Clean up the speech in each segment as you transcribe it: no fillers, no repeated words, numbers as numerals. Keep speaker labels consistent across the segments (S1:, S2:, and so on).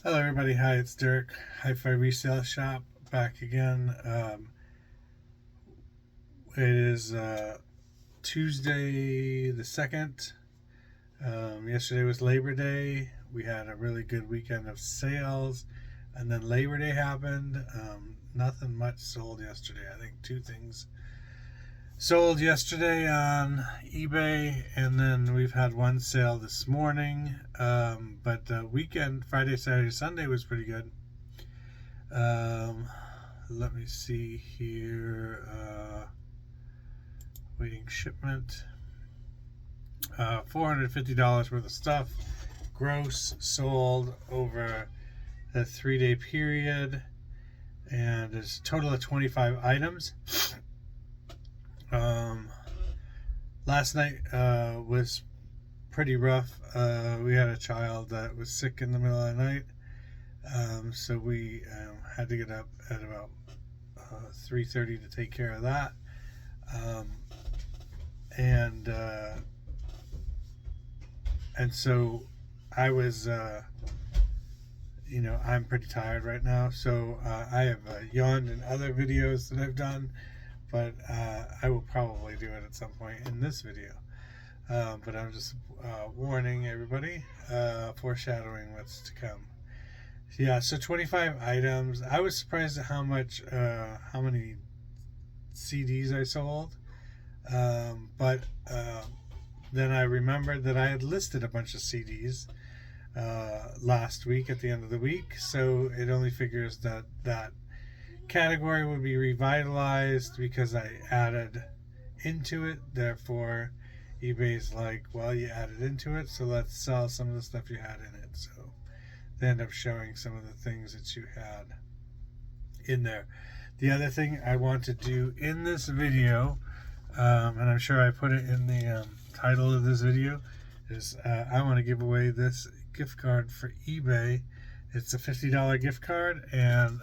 S1: Hello everybody, hi, it's Derek, Hi-Fi Resale Shop, back again. It is Tuesday the 2nd. Yesterday was Labor Day. We had a really good weekend of sales, and then Labor Day happened. Nothing much sold yesterday. I think two things sold yesterday on eBay, and then we've had one sale this morning. But weekend, Friday, Saturday, Sunday was pretty good. Let me see here. Waiting shipment. $450 worth of stuff. Gross sold over a 3-day period. And it's a total of 25 items. Last night was pretty rough. We had a child that was sick in the middle of the night. So we had to get up at about 3:30 to take care of that. And so I was, I'm pretty tired right now. So I have yawned in other videos that I've done, but I will probably do it at some point in this video. But I'm just warning everybody, foreshadowing what's to come. Yeah, so 25 items. I was surprised at how many CDs I sold. But then I remembered that I had listed a bunch of CDs last week at the end of the week. So it only figures that that category would be revitalized because I added into it. Therefore, eBay's like, well, you added into it, so let's sell some of the stuff you had in it. So they end up showing some of the things that you had in there. The other thing I want to do in this video, and I'm sure I put it in the title of this video, is I want to give away this gift card for eBay. It's a $50 gift card, and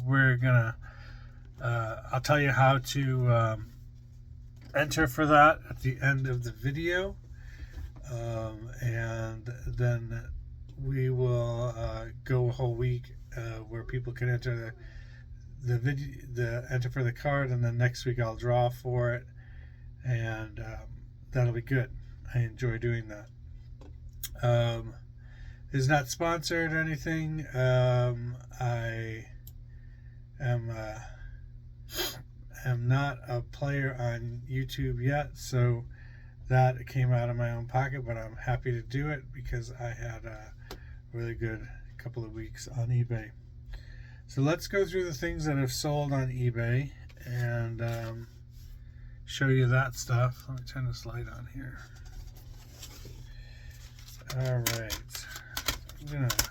S1: we're gonna I'll tell you how to enter for that at the end of the video, and then we will go a whole week where people can enter the enter for the card, and then next week I'll draw for it, and that'll be good. I enjoy doing that. It's not sponsored or anything. I am not a player on YouTube yet, so that came out of my own pocket, but I'm happy to do it because I had a really good couple of weeks on eBay. So let's go through the things that have sold on eBay and show you that stuff. Let me turn this light on here. All right. I'm going to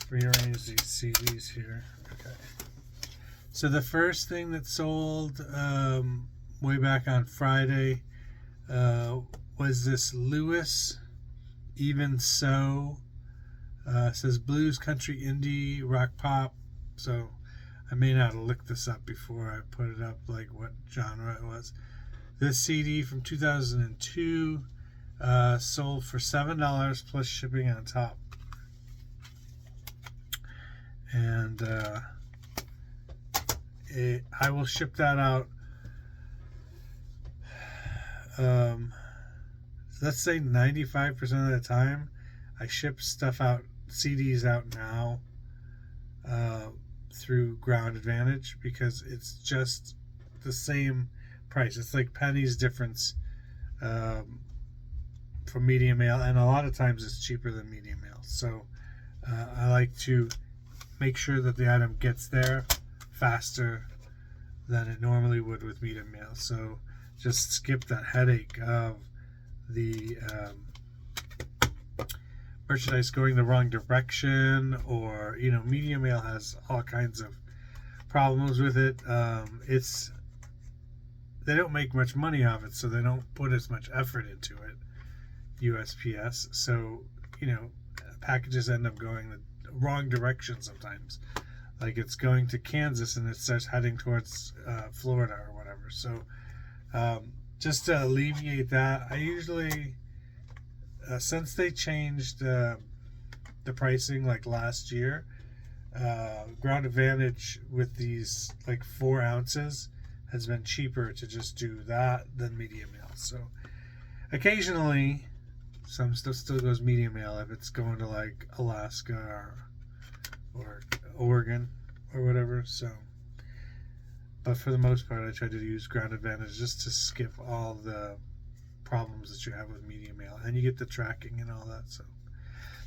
S1: rearrange these CDs here. Okay. So the first thing that sold way back on Friday was this Lewis Even So. It says blues, country, indie, rock, pop. So I may not have looked this up before I put it up, like what genre it was. This CD from 2002 sold for $7 plus shipping on top. And I will ship that out. Let's say 95% of the time I ship stuff out, CDs out now through Ground Advantage, because it's just the same price. It's like pennies difference for medium mail, and a lot of times it's cheaper than medium mail. So I like to make sure that the item gets there faster than it normally would with medium mail. So just skip that headache of the merchandise going the wrong direction, or medium mail has all kinds of problems with it. They don't make much money off it, so they don't put as much effort into it, USPS. So packages end up going the wrong direction sometimes. Like it's going to Kansas and it starts heading towards Florida or whatever. So just to alleviate that, I usually since they changed the pricing like last year. Ground Advantage with these like 4 ounces has been cheaper to just do that than medium ale. So occasionally some stuff still goes medium ale if it's going to like Alaska or Oregon or whatever. So, but for the most part, I try to use Ground Advantage just to skip all the problems that you have with medium ale, and you get the tracking and all that. So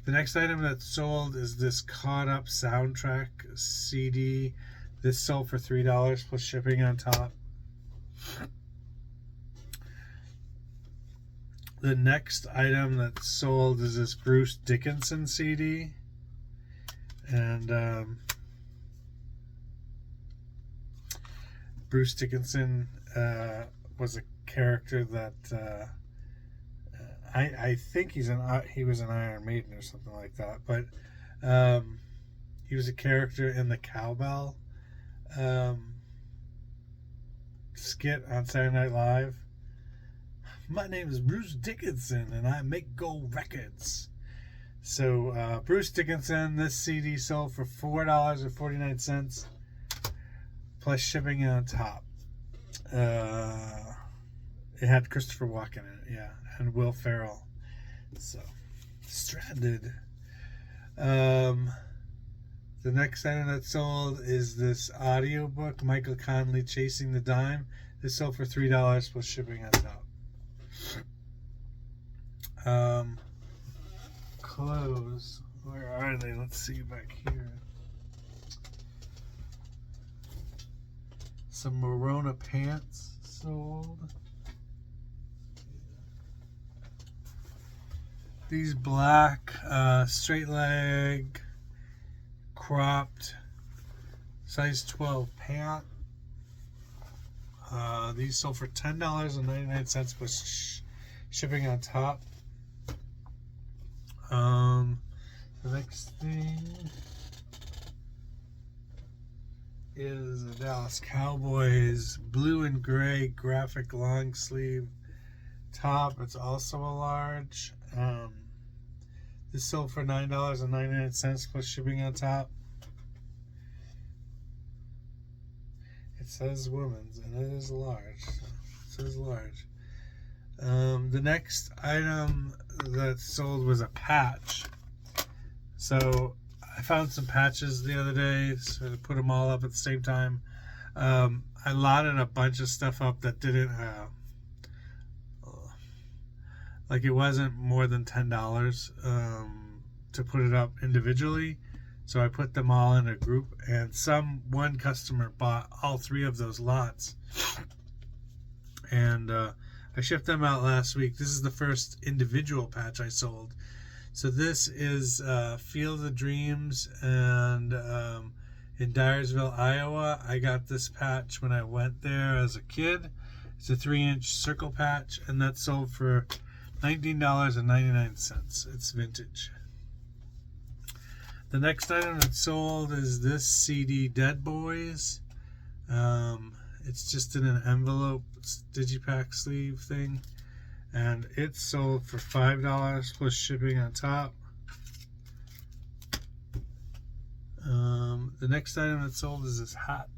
S1: the next item that's sold is this Caught Up soundtrack CD. This sold for $3 plus shipping on top. The next item that's sold is this Bruce Dickinson CD. And Bruce Dickinson was a character that I think he was an Iron Maiden or something like that. But he was a character in the Cowbell skit on Saturday Night Live. My name is Bruce Dickinson and I make gold records. So Bruce Dickinson, this CD sold for $4.49 plus shipping on top. It had Christopher Walken in it, yeah, and Will Ferrell. So Stranded. The next item that sold is this audiobook, Michael Connelly, Chasing the Dime. This sold for $3 plus shipping on top. Clothes. Where are they? Let's see back here. Some Morona pants sold. These black straight leg cropped size 12 pant. These sold for $10.99 plus shipping on top. The next thing is the Dallas Cowboys blue and gray graphic long sleeve top. It's also a large. This sold for $9.99 plus shipping on top. It says women's and it is large. So it says large. The next item that sold was a patch. So I found some patches the other day, so I put them all up at the same time. I lotted a bunch of stuff up that didn't like it wasn't more than $10 to put it up individually. So I put them all in a group, and one customer bought all 3 of those lots. And I shipped them out last week. This is the first individual patch I sold. So this is Field of Dreams, and in Dyersville, Iowa. I got this patch when I went there as a kid. It's a 3-inch circle patch, and that sold for $19.99. It's vintage. The next item that sold is this CD, Dead Boys. It's just in an envelope digipack sleeve thing, and it's sold for $5 plus shipping on top. The next item that sold is this hat.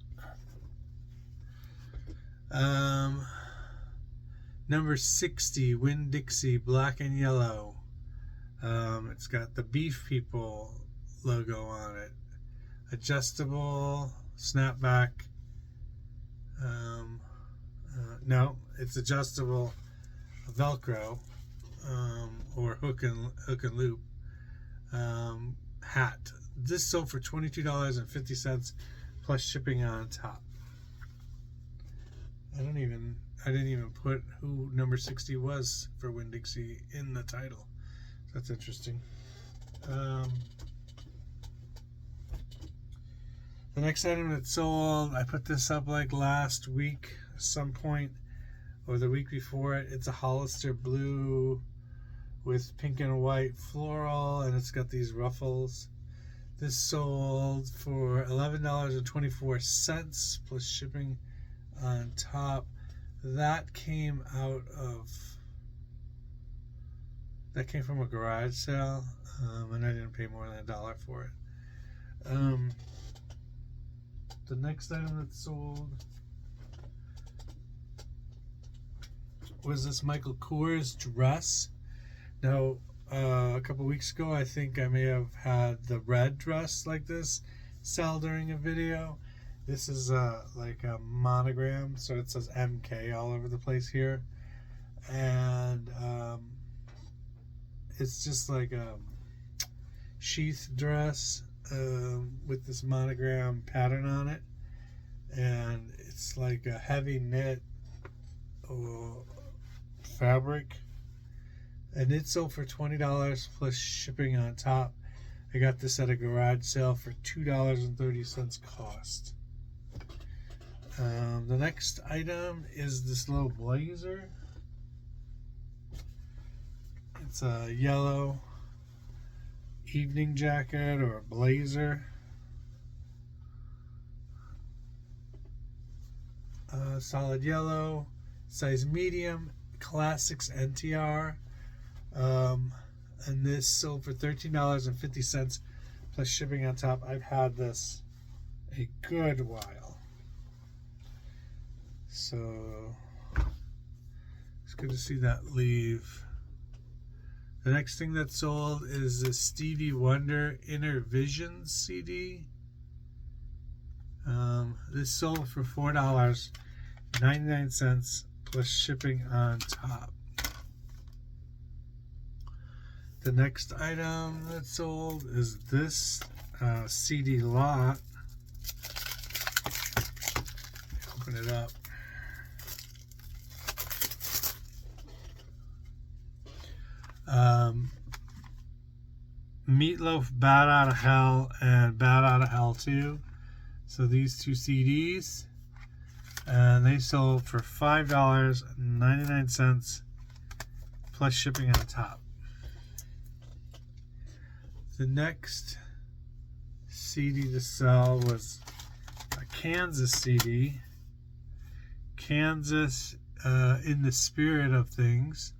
S1: Number 60, Winn-Dixie, black and yellow. It's got the Beef People logo on it. Adjustable, snapback. No, it's adjustable Velcro or hook and loop hat. This sold for $22.50 plus shipping on top. I didn't even put who number 60 was for Winn-Dixie in the title. That's interesting. The next item that sold, I put this up like last week at some point, or the week before it. It's a Hollister blue with pink and white floral, and it's got these ruffles. This sold for $11.24 plus shipping on top. That came out of That came from a garage sale, and I didn't pay more than $1 for it. The next item that sold was this Michael Kors dress. Now, a couple weeks ago, I think I may have had the red dress like this sell during a video. This is like a monogram, so it says MK all over the place here. And it's just like a sheath dress with this monogram pattern on it. And it's like a heavy knit fabric. And it sold for $20 plus shipping on top. I got this at a garage sale for $2.30 cost. The next item is this little blazer. It's a yellow evening jacket or a blazer. Solid yellow, size medium, Classics NTR. And this sold for $13.50 plus shipping on top. I've had this a good while, so it's good to see that leave. The next thing that sold is the Stevie Wonder Inner Visions CD. This sold for $4.99 plus shipping on top. The next item that sold is this CD lot. Open it up. Meatloaf, Bad Outta Hell, and Bad Outta Hell 2. So these two CDs, and they sold for $5.99 plus shipping on top. The next CD to sell was a Kansas CD. Kansas in the Spirit of Things.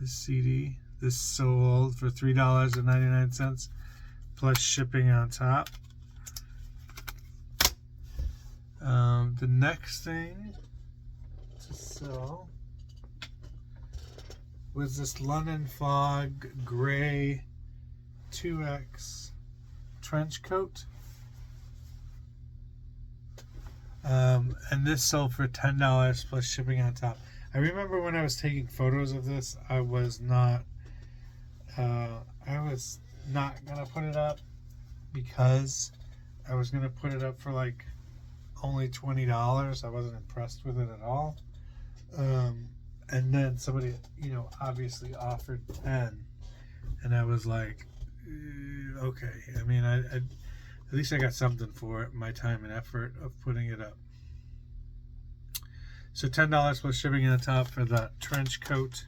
S1: This CD. This sold for $3.99 plus shipping on top. The next thing to sell was this London Fog Gray 2X trench coat. And this sold for $10 plus shipping on top. I remember when I was taking photos of this, I was not gonna put it up because I was gonna put it up for like only $20. I wasn't impressed with it at all. And then somebody, obviously offered 10, and I was like, okay. I mean, I at least I got something for it, my time and effort of putting it up. So $10 plus shipping on top for the trench coat.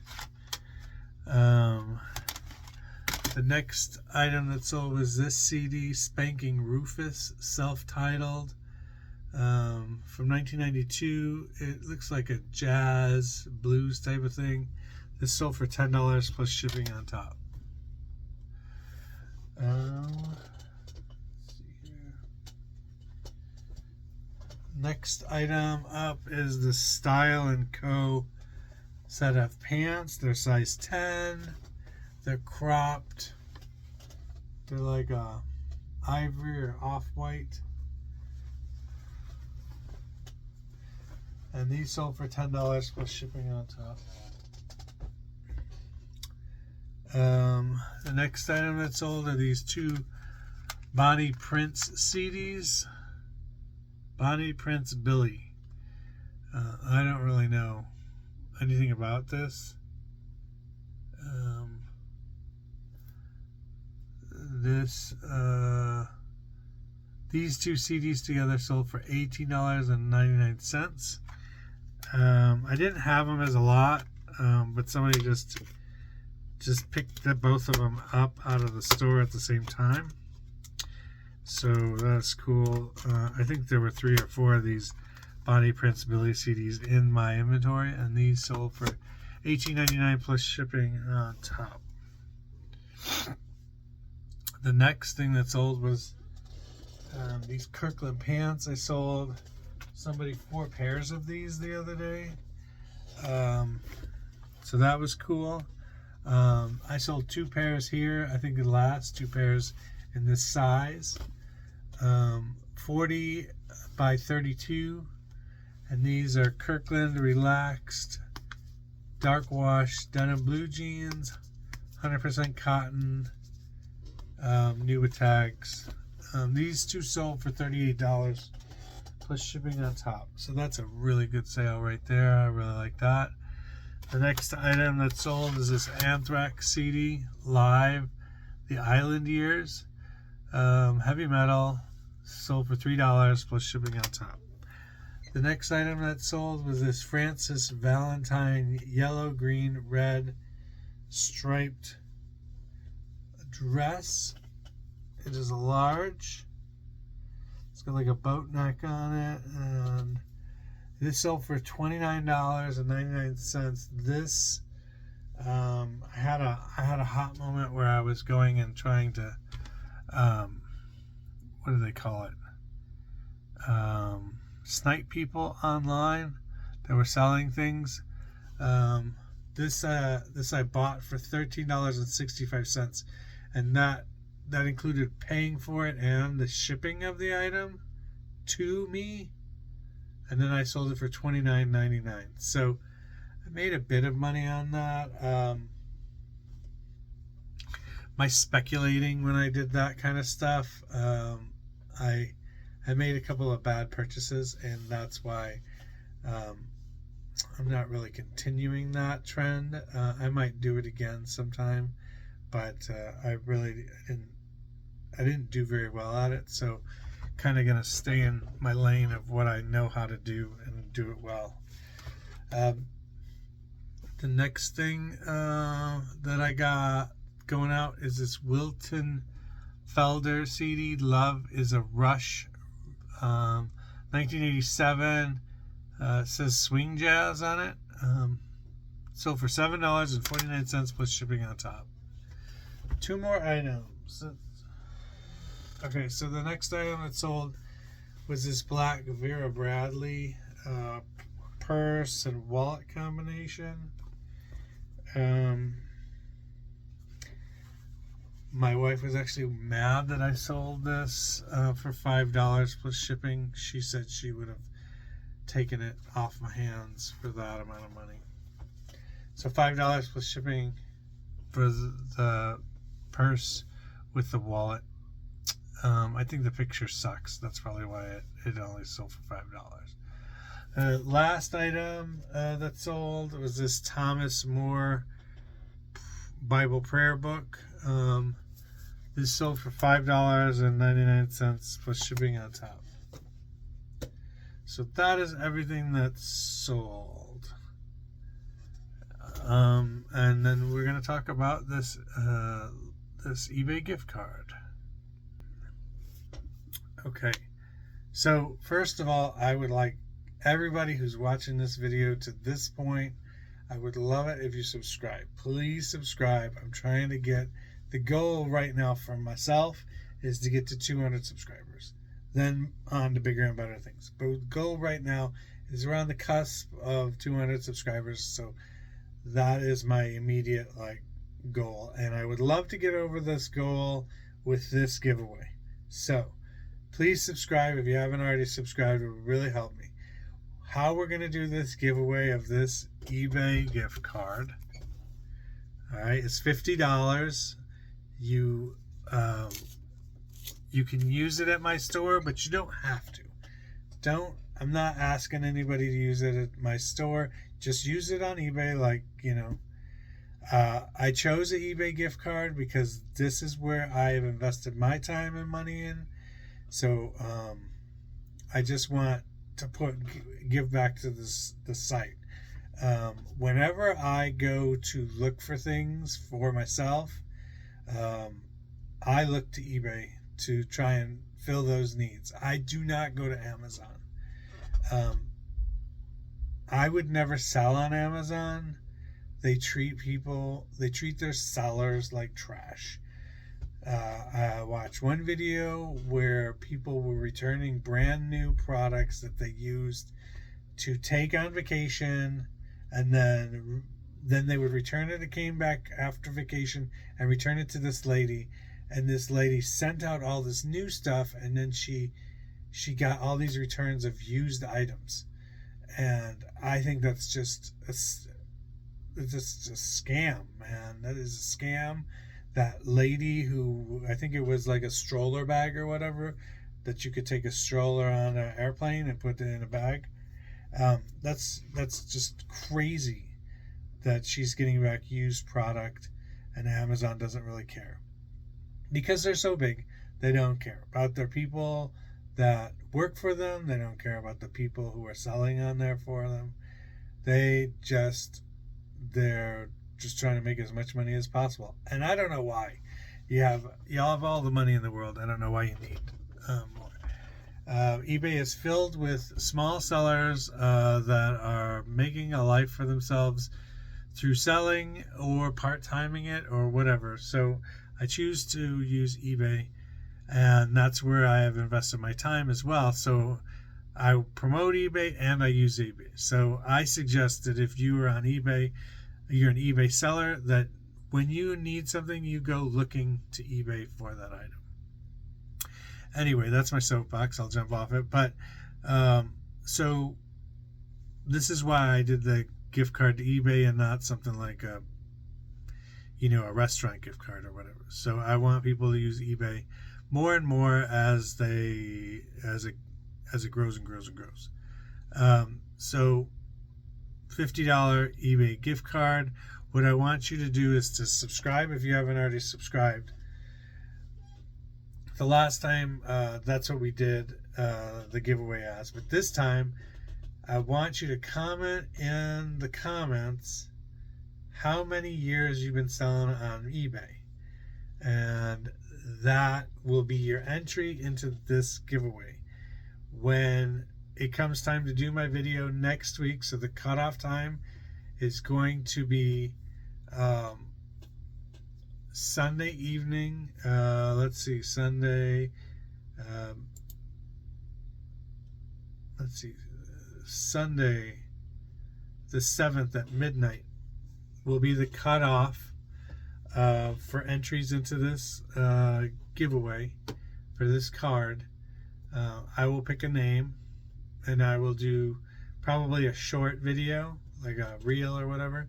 S1: The next item that sold was this CD, Spanking Rufus, self-titled, from 1992. It looks like a jazz blues type of thing. This sold for $10 plus shipping on top. Let's see here. Next item up is the Style & Co. set of pants. They're size 10. They're cropped. They're like a ivory or off-white. And these sold for $10 plus shipping on top. The next item that sold are these two Bonnie Prince CDs. Bonnie Prince Billy. I don't really know anything about this. These two CDs together sold for $18.99. I didn't have them as a lot, but somebody just picked both of them up out of the store at the same time. So that's cool. I think there were 3 or 4 of these Bonnie Prince Billy CDs in my inventory, and these sold for $18.99 plus shipping on top. The next thing that sold was these Kirkland pants. I sold somebody 4 pairs of these the other day. So that was cool. I sold 2 pairs here. I think the last 2 pairs in this size. 40 by 32. And these are Kirkland relaxed dark wash denim blue jeans, 100% cotton, new with tags. These 2 sold for $38 plus shipping on top. So that's a really good sale right there. I really like that. The next item that sold is this Anthrax CD live, the Island Years, heavy metal, sold for $3 plus shipping on top. The next item that sold was this Francis Valentine yellow, green, red striped dress. It is a large. It's got like a boat neck on it, and this sold for $29.99. This I had a hot moment where I was going and trying to what do they call it? Snipe people online that were selling things. This I bought for $13.65, and that included paying for it and the shipping of the item to me, and then I sold it for $29.99. So I made a bit of money on that. My speculating when I did that kind of stuff, I made a couple of bad purchases, and that's why I'm not really continuing that trend. I might do it again sometime, but I didn't do very well at it, so kind of gonna stay in my lane of what I know how to do and do it well. The next thing that I got going out is this Wilton Felder CD, Love is a Rush, 1987. It says swing jazz on it. Sold for $7.49 plus shipping on top. 2 more items. Okay, so the next item that sold was this black Vera Bradley purse and wallet combination. My wife was actually mad that I sold this for $5 plus shipping. She said she would have taken it off my hands for that amount of money. So $5 plus shipping for the purse with the wallet. I think the picture sucks. That's probably why it only sold for $5. Last item that sold was this Thomas More Bible prayer book. This sold for $5.99 plus shipping on top. So that is everything that's sold. And then we're going to talk about this this eBay gift card. Okay, so first of all, I would like everybody who's watching this video to this point, I would love it if you subscribe. Please subscribe. I'm trying to get, the goal right now for myself is to get to 200 subscribers. Then on to bigger and better things. But the goal right now is around the cusp of 200 subscribers. So that is my immediate goal. And I would love to get over this goal with this giveaway. So please subscribe if you haven't already subscribed. It would really help me. How we're going to do this giveaway of this eBay gift card. Alright, it's $50. You can use it at my store, but you don't have to. I'm not asking anybody to use it at my store. Just use it on eBay, I chose an eBay gift card because this is where I have invested my time and money in. So I just want to give back to the site. Whenever I go to look for things for myself, I look to eBay to try and fill those needs. I do not go to Amazon. I would never sell on Amazon. They treat their sellers like trash. I watched one video where people were returning brand new products that they used to take on vacation, and then they would return it. It came back after vacation and return it to this lady, and this lady sent out all this new stuff, and then she got all these returns of used items. And I think that's just a scam, man. That is a scam. That lady who, I think it was like a stroller bag or whatever, that you could take a stroller on an airplane and put it in a bag. That's just crazy that she's getting back used product, and Amazon doesn't really care. Because they're so big, they don't care about their people that work for them. They don't care about the people who are selling on there for them. They're just trying to make as much money as possible. And I don't know why. Y'all have all the money in the world. I don't know why you need more. eBay is filled with small sellers that are making a life for themselves through selling or part-timing it or whatever. So I choose to use eBay, and that's where I have invested my time as well. So I promote eBay and I use eBay. So I suggest that if you are on eBay, you're an eBay seller, that when you need something, you go looking to eBay for that item. Anyway, that's my soapbox. I'll jump off it. But so this is why I did the gift card to eBay and not something like a restaurant gift card or whatever. So I want people to use eBay more and more as it grows and grows and grows. So $50 eBay gift card. What I want you to do is to subscribe if you haven't already subscribed. The last time, that's what we did the giveaway as. But this time, I want you to comment in the comments how many years you've been selling on eBay. And that will be your entry into this giveaway. When it comes time to do my video next week, so the cutoff time is going to be Sunday evening. Sunday the 7th at midnight will be the cutoff for entries into this giveaway for this card. I will pick a name, and I will do probably a short video, like a reel or whatever,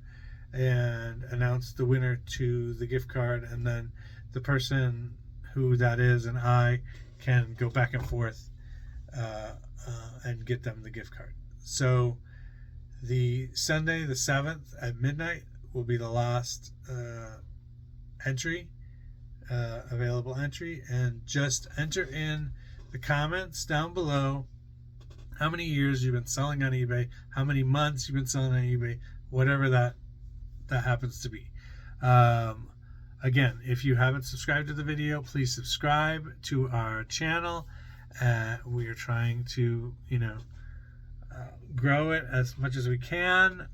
S1: and announce the winner to the gift card, and then the person who that is and I can go back and forth and get them the gift card. So the Sunday the 7th at midnight will be the last available entry, and just enter in the comments down below how many years you've been selling on eBay, how many months you've been selling on eBay, whatever that happens to be. Again, if you haven't subscribed to the video, please subscribe to our channel. We are trying to grow it as much as we can.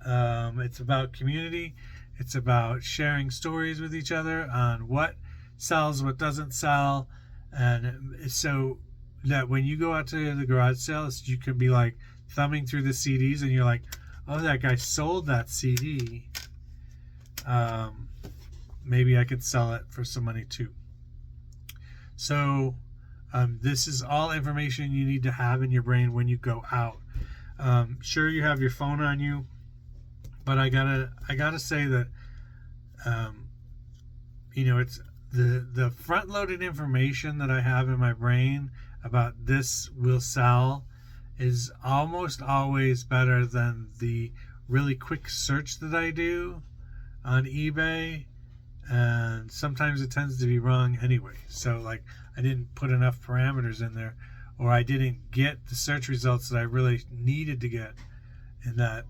S1: It's about community. It's about sharing stories with each other on what sells, what doesn't sell, and so that when you go out to the garage sales, you can be like thumbing through the CDs and you're like, oh, that guy sold that CD. Maybe I could sell it for some money too. So this is all information you need to have in your brain when you go out. Sure, you have your phone on you, but I gotta say that it's the front-loaded information that I have in my brain about this will sell is almost always better than the really quick search that I do on eBay, and sometimes it tends to be wrong anyway. So like I didn't put enough parameters in there, or I didn't get the search results that I really needed to get in that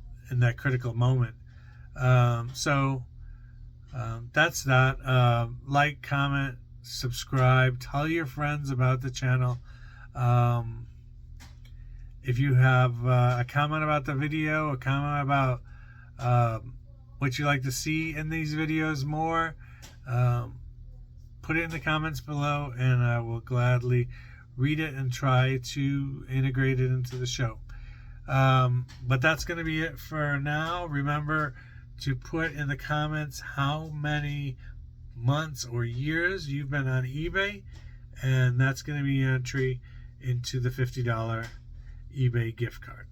S1: critical moment. That's that. Like, comment, subscribe, tell your friends about the channel. If you have a comment about the video, a comment about what you like to see in these videos more, put it in the comments below, and I will gladly read it and try to integrate it into the show. But that's going to be it for now. Remember to put in the comments how many months or years you've been on eBay, and that's going to be an entry into the $50 eBay gift card.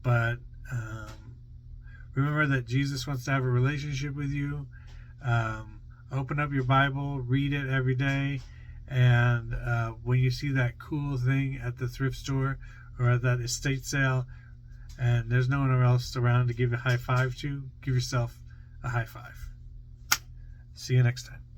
S1: But remember that Jesus wants to have a relationship with you. Open up your Bible, read it every day, and when you see that cool thing at the thrift store or at that estate sale and there's no one else around to give a high five to, give yourself a high five. See you next time.